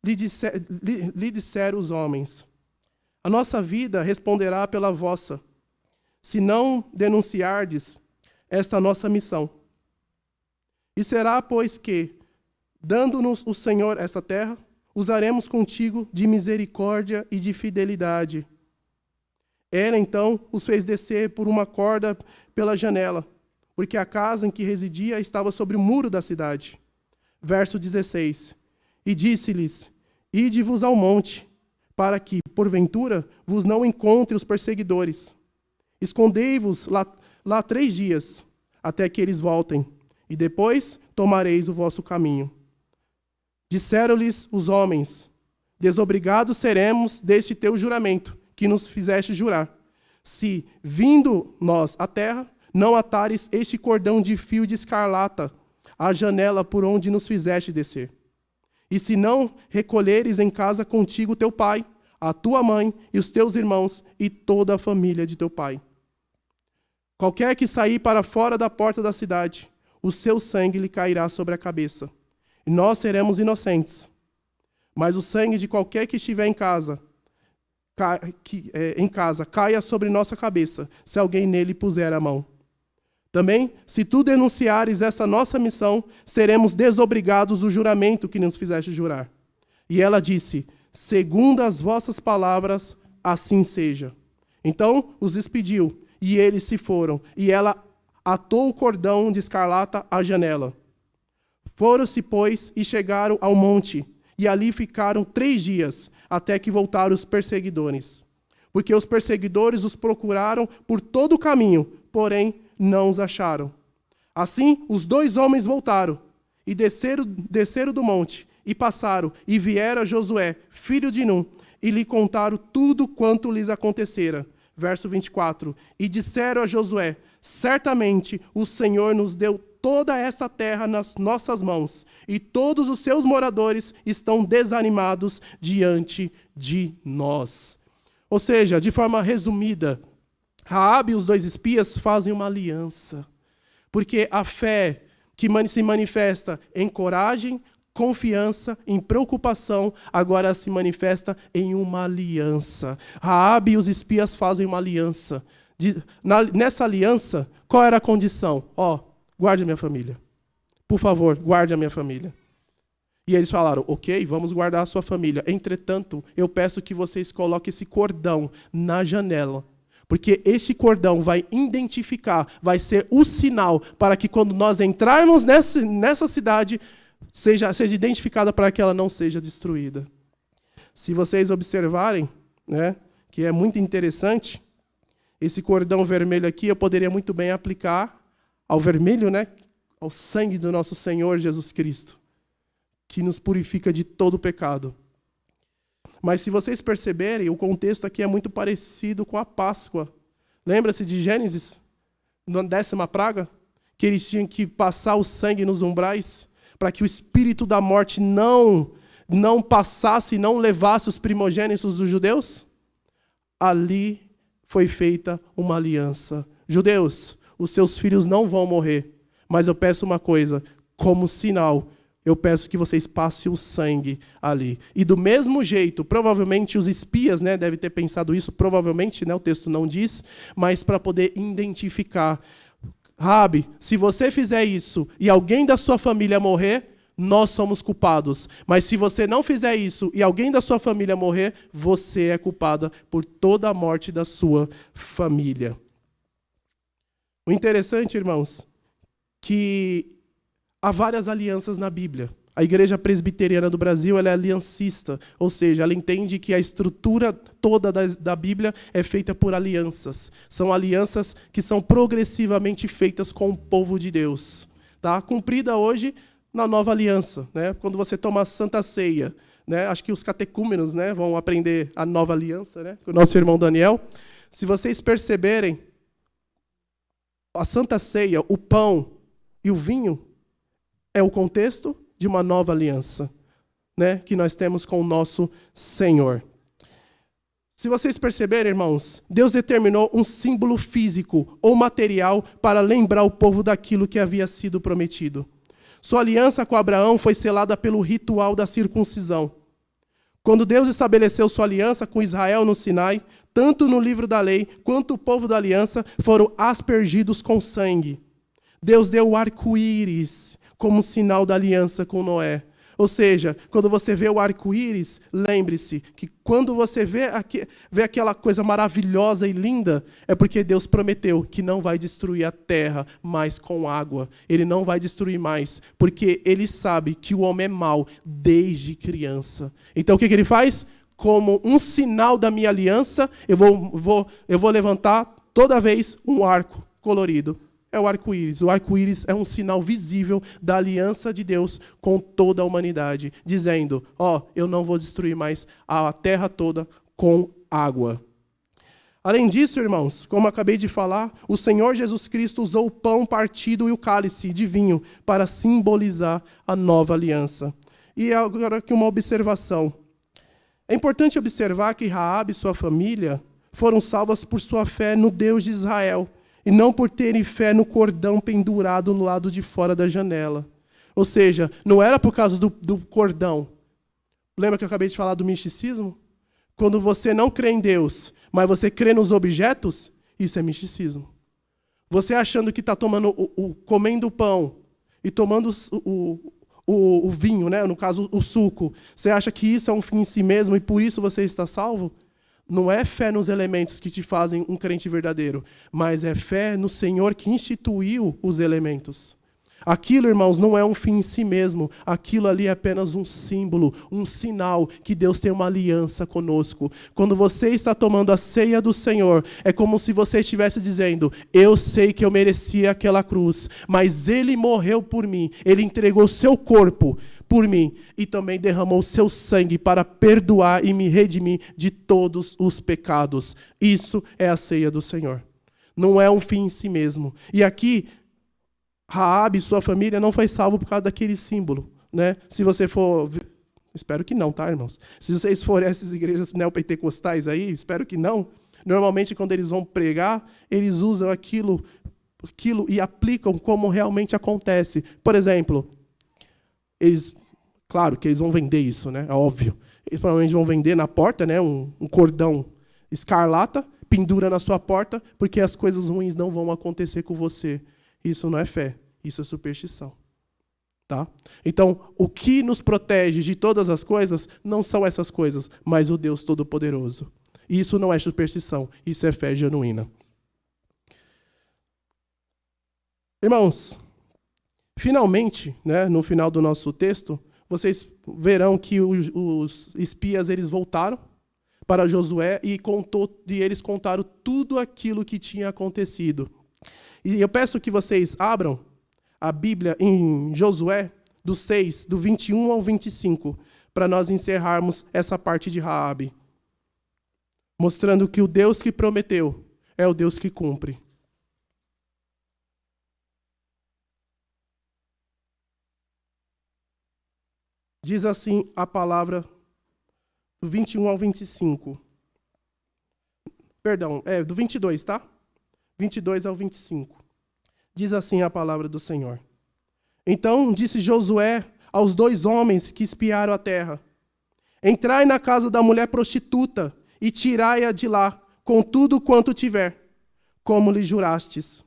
lhe disseram os homens, a nossa vida responderá pela vossa, se não denunciardes esta nossa missão. E será, pois que, dando-nos o Senhor esta terra, usaremos contigo de misericórdia e de fidelidade. Ela, então, os fez descer por uma corda pela janela, porque a casa em que residia estava sobre o muro da cidade. Verso 16. E disse-lhes, ide-vos ao monte, para que, porventura, vos não encontre os perseguidores. Escondei-vos lá 3 dias, até que eles voltem, e depois tomareis o vosso caminho. Disseram-lhes os homens, desobrigados seremos deste teu juramento, que nos fizeste jurar. Se, vindo nós à terra, não atares este cordão de fio de escarlata, à janela por onde nos fizeste descer. E se não recolheres em casa contigo teu pai, a tua mãe e os teus irmãos e toda a família de teu pai. Qualquer que sair para fora da porta da cidade, o seu sangue lhe cairá sobre a cabeça. E nós seremos inocentes. Mas o sangue de qualquer que estiver em casa caia sobre nossa cabeça, se alguém nele puser a mão. Também, se tu denunciares essa nossa missão, seremos desobrigados do juramento que nos fizeste jurar. E ela disse, segundo as vossas palavras, assim seja. Então os despediu, e eles se foram, e ela atou o cordão de escarlata à janela. Foram-se, pois, e chegaram ao monte, e ali ficaram 3 dias, até que voltaram os perseguidores. Porque os perseguidores os procuraram por todo o caminho, porém não os acharam. Assim, os 2 homens voltaram, e desceram do monte, e passaram, e vieram a Josué, filho de Num, e lhe contaram tudo quanto lhes acontecera. Verso 24. E disseram a Josué, certamente o Senhor nos deu toda essa terra nas nossas mãos, e todos os seus moradores estão desanimados diante de nós. Ou seja, de forma resumida, Raabe e os 2 espias fazem uma aliança, porque a fé que se manifesta em coragem, confiança, em preocupação, agora se manifesta em uma aliança. Raabe e os espias fazem uma aliança. Nessa aliança, qual era a condição? Guarde a minha família. Por favor, guarde a minha família. E eles falaram, ok, vamos guardar a sua família. Entretanto, eu peço que vocês coloquem esse cordão na janela. Porque este cordão vai identificar, vai ser o sinal para que quando nós entrarmos nessa cidade, seja identificada para que ela não seja destruída. Se vocês observarem, né, que é muito interessante, esse cordão vermelho aqui eu poderia muito bem aplicar ao vermelho, né, ao sangue do nosso Senhor Jesus Cristo, que nos purifica de todo pecado. Mas se vocês perceberem, o contexto aqui é muito parecido com a Páscoa. Lembra-se de Gênesis, na 10ª praga? Que eles tinham que passar o sangue nos umbrais para que o espírito da morte não passasse e não levasse os primogênitos dos judeus? Ali foi feita uma aliança. Judeus, os seus filhos não vão morrer, mas eu peço uma coisa, como sinal, eu peço que vocês passem o sangue ali. E do mesmo jeito, provavelmente os espias, né, devem ter pensado isso, provavelmente, né, o texto não diz, mas para poder identificar. Raabe, se você fizer isso e alguém da sua família morrer, nós somos culpados. Mas se você não fizer isso e alguém da sua família morrer, você é culpada por toda a morte da sua família. O interessante, irmãos, que há várias alianças na Bíblia. A Igreja Presbiteriana do Brasil ela é aliancista, ou seja, ela entende que a estrutura toda da Bíblia é feita por alianças. São alianças que são progressivamente feitas com o povo de Deus. Tá? Cumprida hoje na nova aliança. Né? Quando você toma a Santa Ceia, né? Acho que os catecúmenos, né, vão aprender a nova aliança, né, com o nosso irmão Daniel. Se vocês perceberem, a Santa Ceia, o pão e o vinho, é o contexto de uma nova aliança, né, que nós temos com o nosso Senhor. Se vocês perceberem, irmãos, Deus determinou um símbolo físico ou material para lembrar o povo daquilo que havia sido prometido. Sua aliança com Abraão foi selada pelo ritual da circuncisão. Quando Deus estabeleceu sua aliança com Israel no Sinai, tanto no livro da lei quanto o povo da aliança foram aspergidos com sangue. Deus deu o arco-íris como sinal da aliança com Noé. Ou seja, quando você vê o arco-íris, lembre-se que quando você vê aquela coisa maravilhosa e linda, é porque Deus prometeu que não vai destruir a terra mais com água. Ele não vai destruir mais, porque Ele sabe que o homem é mau desde criança. Então o que ele faz? Como um sinal da minha aliança, eu vou levantar toda vez um arco colorido. É o arco-íris. O arco-íris é um sinal visível da aliança de Deus com toda a humanidade, dizendo, eu não vou destruir mais a terra toda com água. Além disso, irmãos, como acabei de falar, o Senhor Jesus Cristo usou o pão partido e o cálice de vinho para simbolizar a nova aliança. E agora aqui uma observação. É importante observar que Raabe e sua família foram salvas por sua fé no Deus de Israel, e não por terem fé no cordão pendurado no lado de fora da janela. Ou seja, não era por causa do cordão. Lembra que eu acabei de falar do misticismo? Quando você não crê em Deus, mas você crê nos objetos, isso é misticismo. Você achando que está comendo o pão e tomando o vinho, né? No caso o suco, você acha que isso é um fim em si mesmo e por isso você está salvo? Não é fé nos elementos que te fazem um crente verdadeiro, mas é fé no Senhor que instituiu os elementos. Aquilo, irmãos, não é um fim em si mesmo. Aquilo ali é apenas um símbolo, um sinal que Deus tem uma aliança conosco. Quando você está tomando a ceia do Senhor, é como se você estivesse dizendo, eu sei que eu merecia aquela cruz, mas Ele morreu por mim, Ele entregou seu corpo por mim e também derramou seu sangue para perdoar e me redimir de todos os pecados. Isso é a ceia do Senhor. Não é um fim em si mesmo. E aqui, Raabe e sua família não foi salvo por causa daquele símbolo, né? Se você for... Espero que não, tá, irmãos? Se vocês forem essas igrejas neopentecostais aí, espero que não. Normalmente, quando eles vão pregar, eles usam aquilo e aplicam como realmente acontece. Por exemplo, claro que eles vão vender isso, né? É óbvio. Eles provavelmente vão vender na porta, né? Um cordão escarlata, pendura na sua porta, porque as coisas ruins não vão acontecer com você. Isso não é fé, isso é superstição. Tá? Então, o que nos protege de todas as coisas não são essas coisas, mas o Deus Todo-Poderoso. E isso não é superstição, isso é fé genuína. Irmãos, finalmente, né, no final do nosso texto, vocês verão que os espias eles voltaram para Josué e eles contaram tudo aquilo que tinha acontecido. E eu peço que vocês abram a Bíblia em Josué, do 6, do 21 ao 25, para nós encerrarmos essa parte de Raabe, mostrando que o Deus que prometeu é o Deus que cumpre. Diz assim a palavra do 21 ao 25. Perdão, do 22, tá? 22 ao 25. Diz assim a palavra do Senhor. Então disse Josué aos 2 homens que espiaram a terra: entrai na casa da mulher prostituta e tirai-a de lá, com tudo quanto tiver, como lhe jurastes.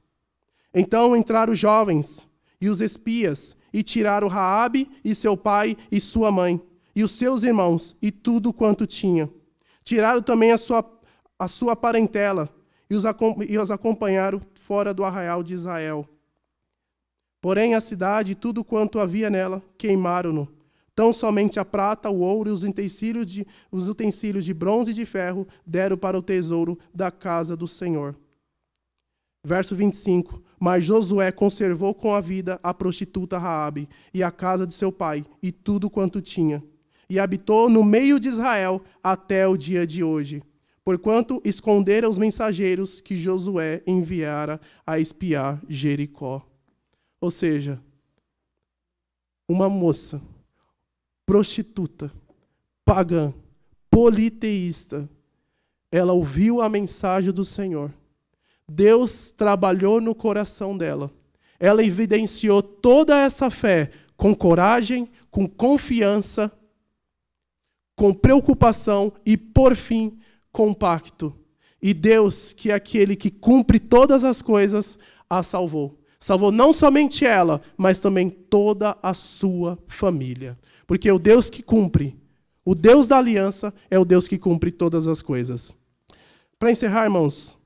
Então entraram os jovens e os espias, e tiraram Raabe e seu pai e sua mãe, e os seus irmãos, e tudo quanto tinha. Tiraram também a sua parentela, e os acompanharam fora do arraial de Israel. Porém a cidade e tudo quanto havia nela, queimaram-no. Tão somente a prata, o ouro e os utensílios de bronze e de ferro deram para o tesouro da casa do Senhor. Verso 25. Mas Josué conservou com a vida a prostituta Raabe e a casa de seu pai e tudo quanto tinha. E habitou no meio de Israel até o dia de hoje, porquanto esconderam os mensageiros que Josué enviara a espiar Jericó. Ou seja, uma moça prostituta, pagã, politeísta, ela ouviu a mensagem do Senhor. Deus trabalhou no coração dela. Ela evidenciou toda essa fé com coragem, com confiança, com preocupação e, por fim, com pacto. E Deus, que é aquele que cumpre todas as coisas, a salvou. Salvou não somente ela, mas também toda a sua família. Porque o Deus que cumpre, o Deus da aliança, é o Deus que cumpre todas as coisas. Para encerrar, irmãos,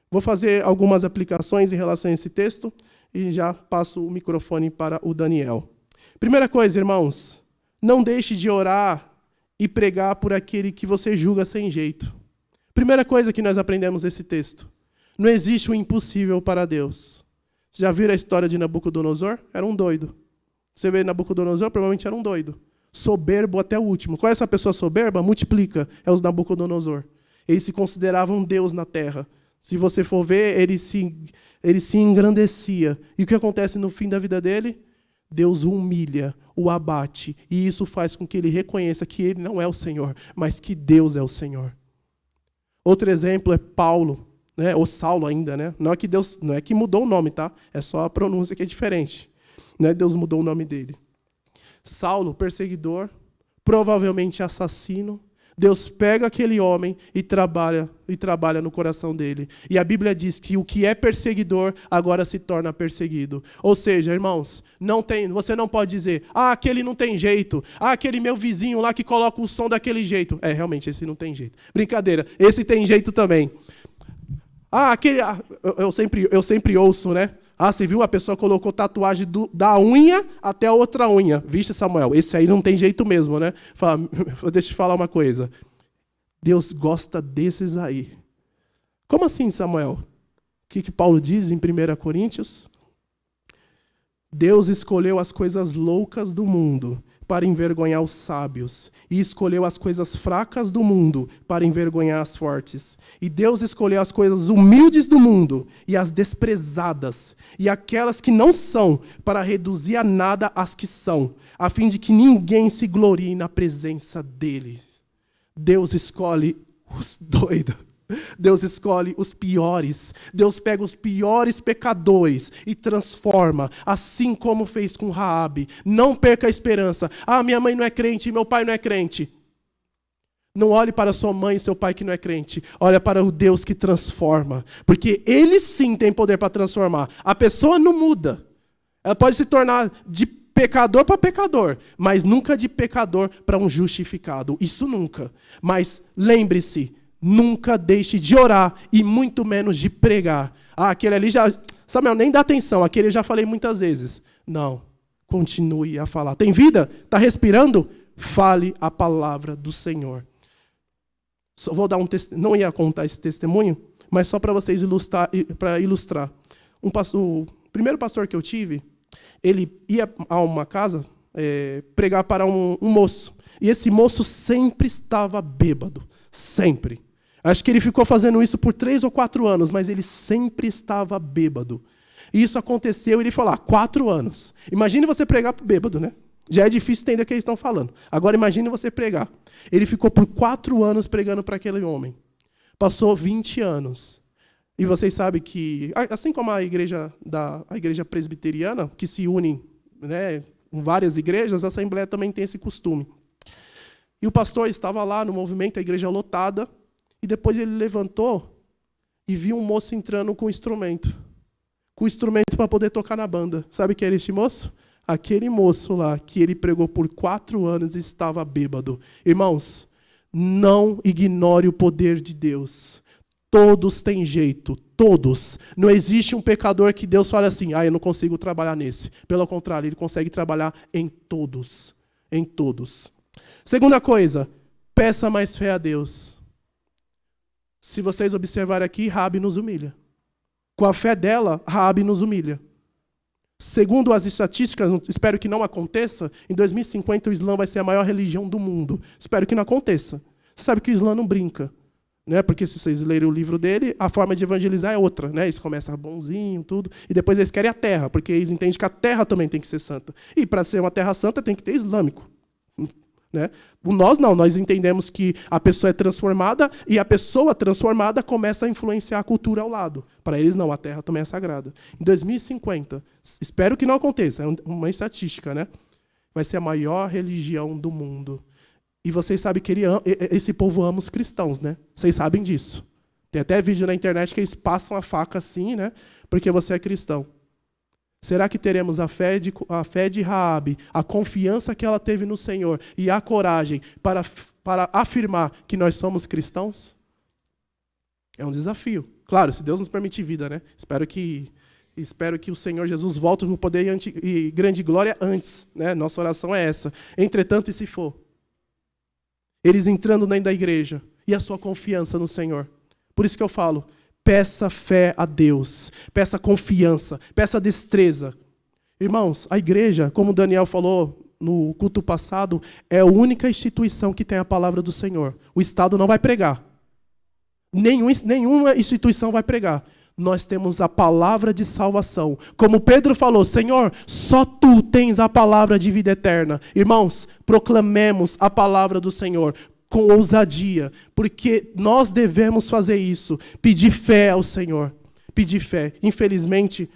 vou fazer algumas aplicações em relação a esse texto e já passo o microfone para o Daniel. Primeira coisa, irmãos, não deixe de orar e pregar por aquele que você julga sem jeito. Primeira coisa que nós aprendemos nesse texto: não existe o impossível para Deus. Você já viram a história de Nabucodonosor? Era um doido. Você vê Nabucodonosor, provavelmente era um doido. Soberbo até o último. Qual é essa pessoa soberba? Multiplica. É os Nabucodonosor. Ele se considerava um Deus na terra. Se você for ver, ele se engrandecia. E o que acontece no fim da vida dele? Deus o humilha, o abate. E isso faz com que ele reconheça que ele não é o Senhor, mas que Deus é o Senhor. Outro exemplo é Paulo, né? Ou Saulo ainda, né? Não é que mudou o nome, tá? É só a pronúncia que é diferente. Não é Deus mudou o nome dele. Saulo, perseguidor, provavelmente assassino. Deus pega aquele homem e trabalha no coração dele. E a Bíblia diz que o que é perseguidor agora se torna perseguido. Ou seja, irmãos, você não pode dizer: aquele não tem jeito. Aquele meu vizinho lá que coloca o som daquele jeito. Realmente, esse não tem jeito. Brincadeira, esse tem jeito também. Eu sempre ouço, né? Você viu? A pessoa colocou tatuagem da unha até a outra unha. Vixe, Samuel, esse aí não tem jeito mesmo, né? Deixa eu te falar uma coisa. Deus gosta desses aí. Como assim, Samuel? O que Paulo diz em 1 Coríntios? Deus escolheu as coisas loucas do mundo para envergonhar os sábios, e escolheu as coisas fracas do mundo para envergonhar as fortes. E Deus escolheu as coisas humildes do mundo e as desprezadas, e aquelas que não são, para reduzir a nada as que são, a fim de que ninguém se glorie na presença deles. Deus escolhe os doidos. Deus escolhe os piores. Deus pega os piores pecadores e transforma, assim como fez com Raabe. Não perca a esperança. Minha mãe não é crente, meu pai não é crente. Não olhe para sua mãe e seu pai que não é crente. Olha para o Deus que transforma. Porque Ele sim tem poder para transformar. A pessoa não muda. Ela pode se tornar de pecador para pecador, mas nunca de pecador para um justificado. Isso nunca. Mas lembre-se, nunca deixe de orar e muito menos de pregar. Aquele ali já, Samuel, nem dá atenção, aquele eu já falei muitas vezes. Não, continue a falar. Tem vida? Está respirando? Fale a palavra do Senhor. Só vou dar não ia contar esse testemunho, mas só para vocês ilustrar. O primeiro pastor que eu tive, ele ia a uma casa pregar para um moço. E esse moço sempre estava bêbado. Sempre. Acho que ele ficou fazendo isso por 3 ou 4 anos, mas ele sempre estava bêbado. E isso aconteceu, ele falou, 4 anos. Imagine você pregar para o bêbado, né? Já é difícil entender o que eles estão falando. Agora imagine você pregar. Ele ficou por 4 anos pregando para aquele homem. Passou 20 anos. E vocês sabem que, assim como a igreja presbiteriana, que se une, né, em várias igrejas, a Assembleia também tem esse costume. E o pastor estava lá no movimento, a igreja lotada, e depois ele levantou e viu um moço entrando com instrumento para poder tocar na banda. Sabe quem era este moço? Aquele moço lá, que ele pregou por 4 anos e estava bêbado. Irmãos, não ignore o poder de Deus. Todos têm jeito, todos. Não existe um pecador que Deus fale assim, eu não consigo trabalhar nesse. Pelo contrário, Ele consegue trabalhar em todos. Em todos. Segunda coisa, peça mais fé a Deus. Se vocês observarem aqui, Raabe nos humilha. Com a fé dela, Raabe nos humilha. Segundo as estatísticas, espero que não aconteça, em 2050 o Islã vai ser a maior religião do mundo. Espero que não aconteça. Você sabe que o Islã não brinca. Né? Porque se vocês lerem o livro dele, a forma de evangelizar é outra. Né? Eles começam bonzinho, tudo, e depois eles querem a terra, porque eles entendem que a terra também tem que ser santa. E para ser uma terra santa tem que ter islâmico. Né? Nós não, nós entendemos que a pessoa é transformada e a pessoa transformada começa a influenciar a cultura ao lado. Para eles não, a terra também é sagrada. Em 2050, espero que não aconteça, é uma estatística, né? Vai ser a maior religião do mundo. E vocês sabem que esse povo ama os cristãos, né? Vocês sabem disso. Tem até vídeo na internet que eles passam a faca assim, né? Porque você é cristão. Será que teremos a fé de Raabe, a confiança que ela teve no Senhor e a coragem para afirmar que nós somos cristãos? É um desafio. Claro, se Deus nos permitir vida, né? Espero que o Senhor Jesus volte no poder e grande glória antes. Né? Nossa oração é essa. Entretanto, e se for? Eles entrando dentro da igreja e a sua confiança no Senhor. Por isso que eu falo, peça fé a Deus, peça confiança, peça destreza. Irmãos, a igreja, como o Daniel falou no culto passado, é a única instituição que tem a palavra do Senhor. O Estado não vai pregar. Nenhuma instituição vai pregar. Nós temos a palavra de salvação. Como Pedro falou, Senhor, só Tu tens a palavra de vida eterna. Irmãos, proclamemos a palavra do Senhor com ousadia, porque nós devemos fazer isso, pedir fé ao Senhor, pedir fé. Infelizmente,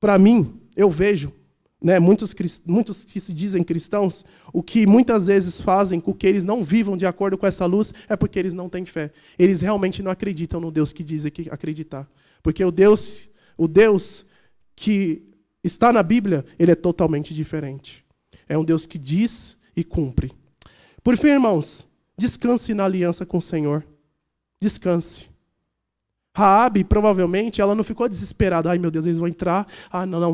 para mim, eu vejo, né, muitos que se dizem cristãos, o que muitas vezes fazem com que eles não vivam de acordo com essa luz é porque eles não têm fé. Eles realmente não acreditam no Deus que dizem que acreditar. Porque o Deus que está na Bíblia, ele é totalmente diferente. É um Deus que diz e cumpre. Por fim, irmãos, descanse na aliança com o Senhor. Descanse. Raabe, provavelmente, ela não ficou desesperada. Ai, meu Deus, eles vão entrar.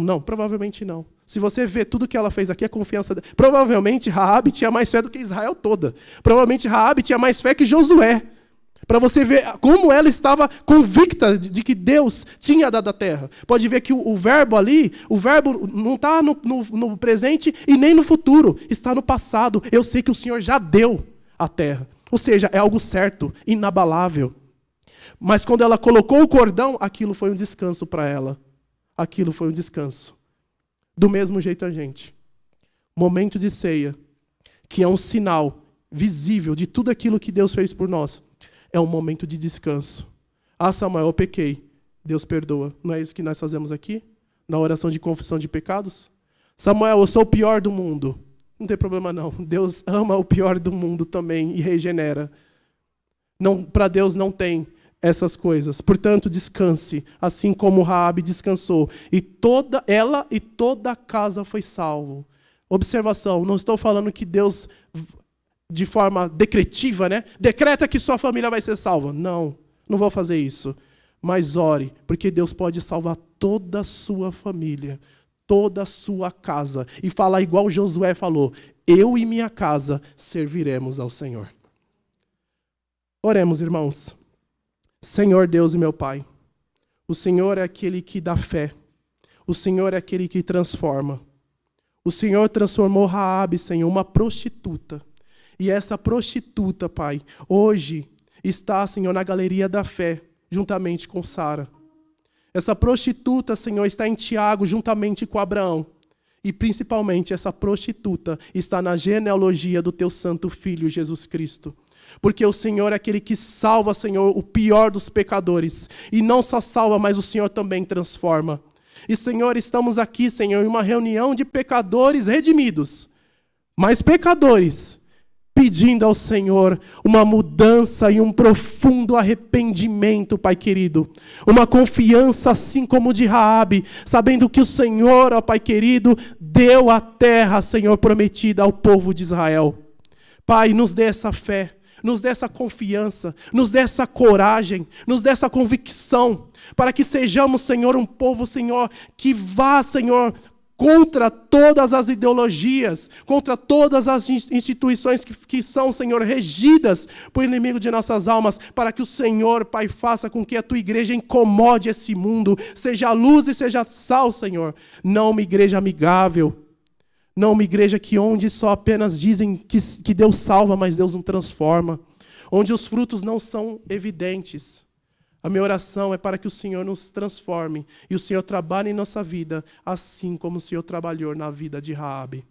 Não. Provavelmente não. Se você vê tudo que ela fez aqui, a confiança dela. Provavelmente, Raabe tinha mais fé do que Israel toda. Provavelmente, Raabe tinha mais fé que Josué. Para você ver como ela estava convicta de que Deus tinha dado a terra. Pode ver que o verbo ali, o verbo não está no presente e nem no futuro. Está no passado. Eu sei que o Senhor já deu a terra. Ou seja, é algo certo, inabalável. Mas quando ela colocou o cordão, aquilo foi um descanso para ela. Aquilo foi um descanso. Do mesmo jeito a gente. Momento de ceia, que é um sinal visível de tudo aquilo que Deus fez por nós. É um momento de descanso. Samuel, eu pequei. Deus perdoa. Não é isso que nós fazemos aqui? Na oração de confissão de pecados? Samuel, eu sou o pior do mundo. Não tem problema não. Deus ama o pior do mundo também e regenera. Para Deus não tem essas coisas. Portanto, descanse, assim como Raabe descansou. E toda a casa foi salvo. Observação, não estou falando que Deus de forma decretiva, né? Decreta que sua família vai ser salva. Não, não vou fazer isso. Mas ore, porque Deus pode salvar toda a sua família, toda a sua casa. E falar igual Josué falou: eu e minha casa serviremos ao Senhor. Oremos, irmãos. Senhor Deus e meu Pai, o Senhor é aquele que dá fé. O Senhor é aquele que transforma. O Senhor transformou Raabe, Senhor, uma prostituta. E essa prostituta, Pai, hoje está, Senhor, na galeria da fé, juntamente com Sara. Essa prostituta, Senhor, está em Tiago, juntamente com Abraão. E principalmente essa prostituta está na genealogia do teu santo filho, Jesus Cristo. Porque o Senhor é aquele que salva, Senhor, o pior dos pecadores. E não só salva, mas o Senhor também transforma. E, Senhor, estamos aqui, Senhor, em uma reunião de pecadores redimidos. Mas pecadores pedindo ao Senhor uma mudança e um profundo arrependimento, Pai querido. Uma confiança assim como de Raabe, sabendo que o Senhor, ó Pai querido, deu a terra, Senhor, prometida ao povo de Israel. Pai, nos dê essa fé, nos dê essa confiança, nos dê essa coragem, nos dê essa convicção, para que sejamos, Senhor, um povo, Senhor, que vá, Senhor, contra todas as ideologias, contra todas as instituições que são, Senhor, regidas por inimigo de nossas almas, para que o Senhor, Pai, faça com que a tua igreja incomode esse mundo, seja luz e seja sal, Senhor. Não uma igreja amigável, não uma igreja que onde só apenas dizem que Deus salva, mas Deus não transforma, onde os frutos não são evidentes. A minha oração é para que o Senhor nos transforme e o Senhor trabalhe em nossa vida, assim como o Senhor trabalhou na vida de Raabe.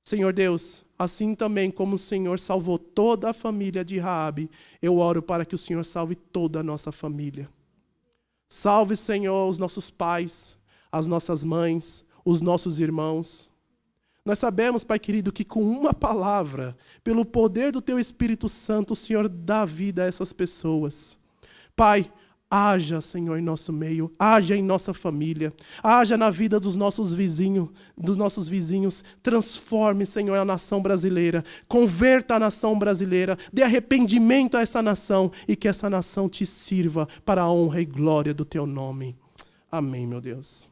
Senhor Deus, assim também como o Senhor salvou toda a família de Raabe, eu oro para que o Senhor salve toda a nossa família. Salve, Senhor, os nossos pais, as nossas mães, os nossos irmãos. Nós sabemos, Pai querido, que com uma palavra, pelo poder do Teu Espírito Santo, o Senhor dá vida a essas pessoas. Pai, haja, Senhor, em nosso meio, haja em nossa família, haja na vida dos nossos vizinhos, transforme, Senhor, a nação brasileira, converta a nação brasileira, dê arrependimento a essa nação e que essa nação te sirva para a honra e glória do Teu nome. Amém, meu Deus.